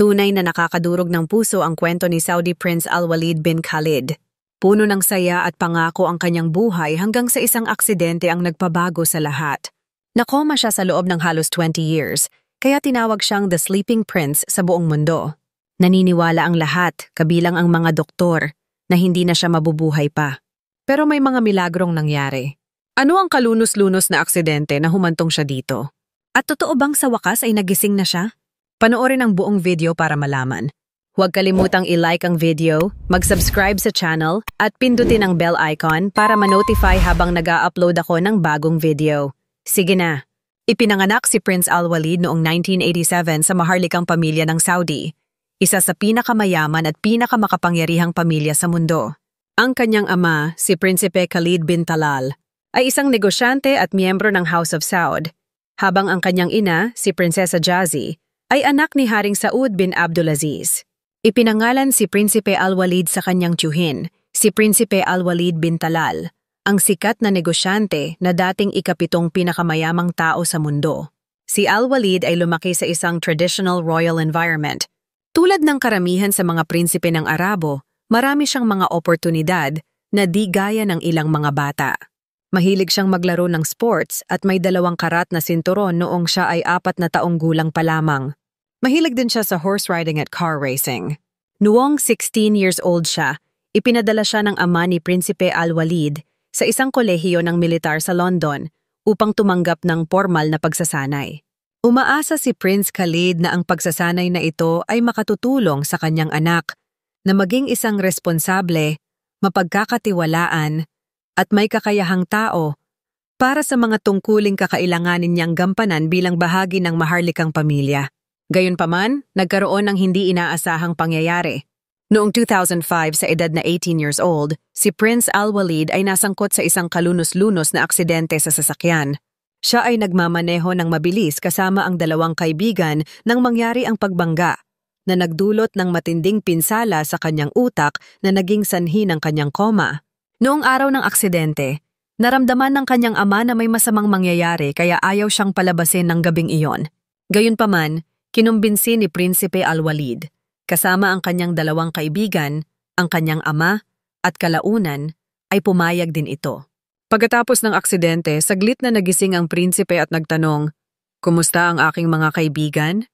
Tunay na nakakadurog ng puso ang kwento ni Saudi Prince Al-Walid bin Khalid. Puno ng saya at pangako ang kanyang buhay hanggang sa isang aksidente ang nagpabago sa lahat. Nakoma siya sa loob ng halos 20 years, kaya tinawag siyang The Sleeping Prince sa buong mundo. Naniniwala ang lahat, kabilang ang mga doktor, na hindi na siya mabubuhay pa. Pero may mga milagrong nangyari. Ano ang kalunos-lunos na aksidente na humantong siya dito? At totoo bang sa wakas ay nagising na siya? Panoorin ang buong video para malaman. Huwag kalimutang i-like ang video, mag-subscribe sa channel, at pindutin ang bell icon para ma-notify habang nag-a-upload ako ng bagong video. Sige na. Ipinanganak si Prince Al-Walid noong 1987 sa maharlikang pamilya ng Saudi, isa sa pinakamayaman at pinakamakapangyarihang pamilya sa mundo. Ang kanyang ama, si Prinsipe Khalid bin Talal, ay isang negosyante at miyembro ng House of Saud, habang ang kanyang ina, si Prinsesa Jazi, ay anak ni Haring Saud bin Abdulaziz. Ipinangalan si Prinsipe Al-Walid sa kanyang tiyuhin, si Prinsipe Al-Walid bin Talal, ang sikat na negosyante na dating ikapitong pinakamayamang tao sa mundo. Si Al-Walid ay lumaki sa isang traditional royal environment. Tulad ng karamihan sa mga prinsipe ng Arabo, marami siyang mga oportunidad na di gaya ng ilang mga bata. Mahilig siyang maglaro ng sports at may 2 karat na sinturon noong siya ay 4 na taong gulang pa lamang. Mahilig din siya sa horse riding at car racing. Noong 16 years old siya, ipinadala siya ng ama ni Prinsipe Al-Walid sa isang kolehiyo ng militar sa London upang tumanggap ng formal na pagsasanay. Umaasa si Prince Khalid na ang pagsasanay na ito ay makatutulong sa kanyang anak na maging isang responsable, mapagkakatiwalaan, at may kakayahang tao para sa mga tungkuling kakailanganin niyang gampanan bilang bahagi ng maharlikang pamilya. Gayunpaman, nagkaroon ng hindi inaasahang pangyayari. Noong 2005 sa edad na 18 years old, si Prince Al-Walid ay nasangkot sa isang kalunos-lunos na aksidente sa sasakyan. Siya ay nagmamaneho ng mabilis kasama ang 2 kaibigan nang mangyari ang pagbangga, na nagdulot ng matinding pinsala sa kanyang utak na naging sanhi ng kanyang koma. Noong araw ng aksidente, naramdaman ng kanyang ama na may masamang mangyayari kaya ayaw siyang palabasin ng gabing iyon. Gayunpaman, kinumbinsi ni Prinsipe Al-Walid, kasama ang kanyang 2 kaibigan, ang kanyang ama, at kalaunan, ay pumayag din ito. Pagkatapos ng aksidente, saglit na nagising ang prinsipe at nagtanong, "Kumusta ang aking mga kaibigan?"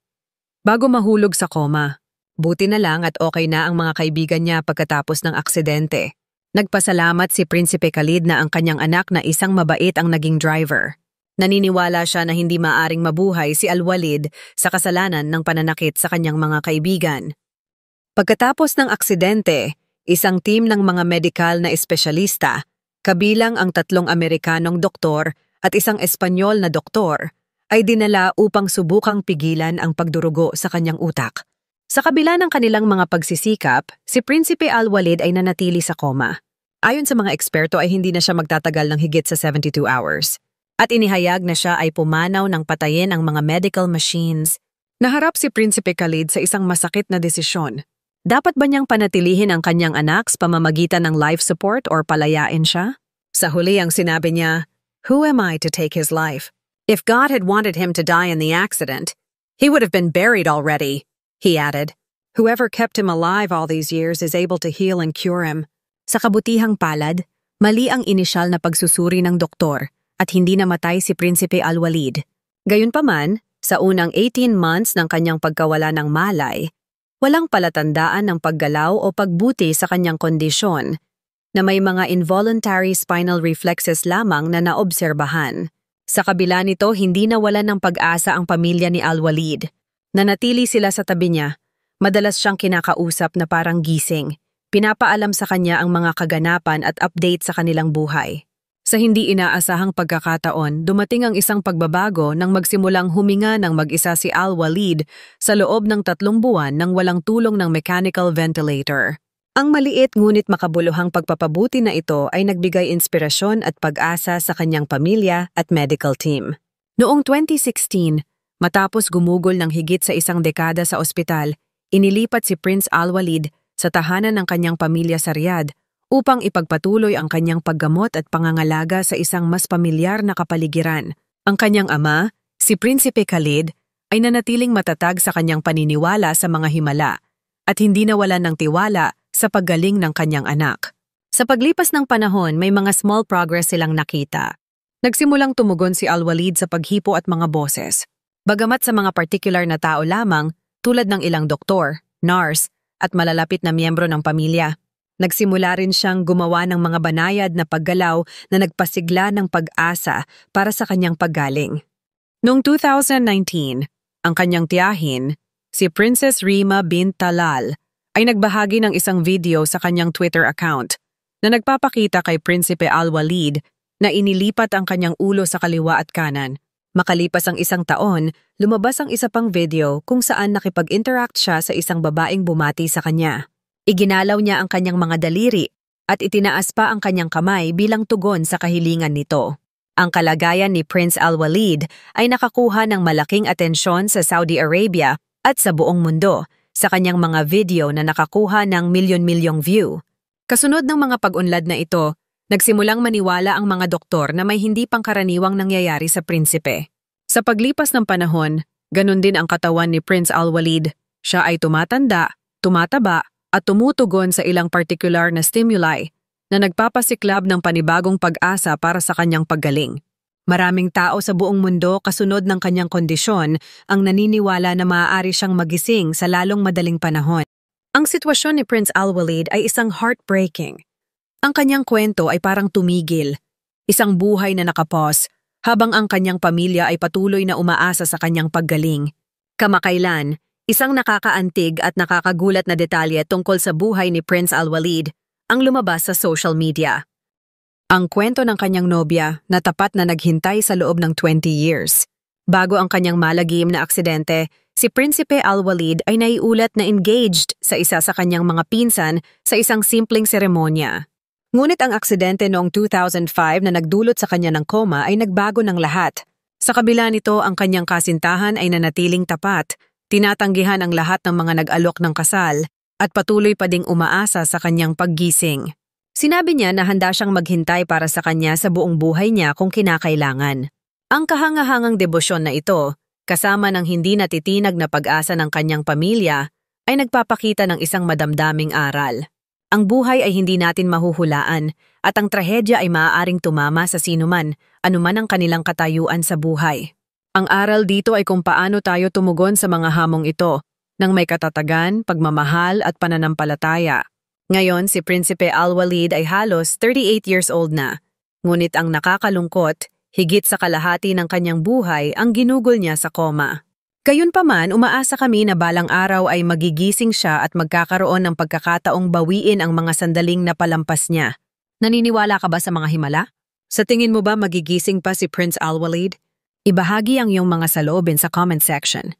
Bago mahulog sa koma. Buti na lang at okay na ang mga kaibigan niya pagkatapos ng aksidente. Nagpasalamat si Prinsipe Khalid na ang kanyang anak na isang mabait ang naging driver. Naniniwala siya na hindi maaring mabuhay si Al-Walid sa kasalanan ng pananakit sa kanyang mga kaibigan. Pagkatapos ng aksidente, isang team ng mga medikal na espesyalista, kabilang ang 3 Amerikanong doktor at isang Espanyol na doktor, ay dinala upang subukang pigilan ang pagdurugo sa kanyang utak. Sa kabila ng kanilang mga pagsisikap, si Prinsipe Al-Walid ay nanatili sa koma. Ayon sa mga eksperto ay hindi na siya magtatagal ng higit sa 72 hours. At inihayag na siya ay pumanaw ng patayin ang mga medical machines. Naharap si Prinsipe Khalid sa isang masakit na desisyon. Dapat ba niyang panatilihin ang kanyang anak sa pamamagitan ng life support or palayain siya? Sa huli ang sinabi niya, "Who am I to take his life? If God had wanted him to die in the accident, he would have been buried already," he added. "Whoever kept him alive all these years is able to heal and cure him." Sa kabutihang palad, mali ang inisyal na pagsusuri ng doktor at hindi namatay si Prinsipe Al-Walid. Gayunpaman, sa unang 18 months ng kanyang pagkawala ng malay, walang palatandaan ng paggalaw o pagbuti sa kanyang kondisyon, na may mga involuntary spinal reflexes lamang na naobserbahan. Sa kabila nito, hindi nawalan ng pag-asa ang pamilya ni Al-Walid. Nanatili sila sa tabi niya. Madalas siyang kinakausap na parang gising. Pinapaalam sa kanya ang mga kaganapan at update sa kanilang buhay. Sa hindi inaasahang pagkakataon, dumating ang isang pagbabago nang magsimulang huminga ng mag-isa si Al-Walid sa loob ng 3 buwan nang walang tulong ng mechanical ventilator. Ang maliit ngunit makabuluhang pagpapabuti na ito ay nagbigay inspirasyon at pag-asa sa kanyang pamilya at medical team. Noong 2016, matapos gumugol ng higit sa 1 dekada sa ospital, inilipat si Prince Al-Walid sa tahanan ng kanyang pamilya sa Riyadh upang ipagpatuloy ang kanyang paggamot at pangangalaga sa isang mas pamilyar na kapaligiran. Ang kanyang ama, si Prinsipe Khalid, ay nanatiling matatag sa kanyang paniniwala sa mga himala at hindi nawalan ng tiwala sa paggaling ng kanyang anak. Sa paglipas ng panahon, may mga small progress silang nakita. Nagsimulang tumugon si Al-Walid sa paghipo at mga boses. Bagamat sa mga particular na tao lamang, tulad ng ilang doktor, nurse, at malalapit na miyembro ng pamilya. Nagsimula rin siyang gumawa ng mga banayad na paggalaw na nagpasigla ng pag-asa para sa kanyang paggaling. Noong 2019, ang kanyang tiyahin, si Princess Rima bint Talal, ay nagbahagi ng isang video sa kanyang Twitter account na nagpapakita kay Prinsipe Al-Walid na inilipat ang kanyang ulo sa kaliwa at kanan. Makalipas ang isang taon, lumabas ang isa pang video kung saan nakipag-interact siya sa isang babaeng bumati sa kanya. Iginalaw niya ang kanyang mga daliri at itinaas pa ang kanyang kamay bilang tugon sa kahilingan nito. Ang kalagayan ni Prince Al-Walid ay nakakuha ng malaking atensyon sa Saudi Arabia at sa buong mundo sa kanyang mga video na nakakuha ng milyon-milyong view. Kasunod ng mga pag-unlad na ito, nagsimulang maniwala ang mga doktor na may hindi pangkaraniwang nangyayari sa prinsipe. Sa paglipas ng panahon, ganun din ang katawan ni Prince Al-Walid. Siya ay tumatanda, tumataba, at tumutugon sa ilang particular na stimuli na nagpapasiklab ng panibagong pag-asa para sa kanyang paggaling. Maraming tao sa buong mundo kasunod ng kanyang kondisyon ang naniniwala na maaari siyang magising sa lalong madaling panahon. Ang sitwasyon ni Prince Al-Walid ay isang heartbreaking. Ang kanyang kwento ay parang tumigil, isang buhay na nakapos, habang ang kanyang pamilya ay patuloy na umaasa sa kanyang paggaling. Kamakailan, isang nakakaantig at nakakagulat na detalye tungkol sa buhay ni Prince Al-Walid ang lumabas sa social media. Ang kwento ng kanyang nobya na tapat na naghintay sa loob ng 20 years. Bago ang kanyang malagim na aksidente, si Prinsipe Al-Walid ay naiulat na engaged sa isa sa kanyang mga pinsan sa isang simpleng seremonya. Ngunit ang aksidente noong 2005 na nagdulot sa kanya ng koma ay nagbago ng lahat. Sa kabila nito, ang kanyang kasintahan ay nanatiling tapat, tinatanggihan ang lahat ng mga nag-alok ng kasal, at patuloy pa ding umaasa sa kanyang paggising. Sinabi niya na handa siyang maghintay para sa kanya sa buong buhay niya kung kinakailangan. Ang kahangahangang debosyon na ito, kasama ng hindi natitinag na pag-asa ng kanyang pamilya, ay nagpapakita ng isang madamdaming aral. Ang buhay ay hindi natin mahuhulaan at ang trahedya ay maaaring tumama sa sinuman, anuman ang kanilang katayuan sa buhay. Ang aral dito ay kung paano tayo tumugon sa mga hamong ito, nang may katatagan, pagmamahal at pananampalataya. Ngayon, si Prinsipe Al-Walid ay halos 38 years old na. Ngunit ang nakakalungkot, higit sa kalahati ng kanyang buhay ang ginugol niya sa koma. Gayunpaman, umaasa kami na balang araw ay magigising siya at magkakaroon ng pagkakataong bawiin ang mga sandaling napalampas niya. Naniniwala ka ba sa mga himala? Sa tingin mo ba magigising pa si Prince Al-Walid? Ibahagi ang iyong mga saloobin sa comment section.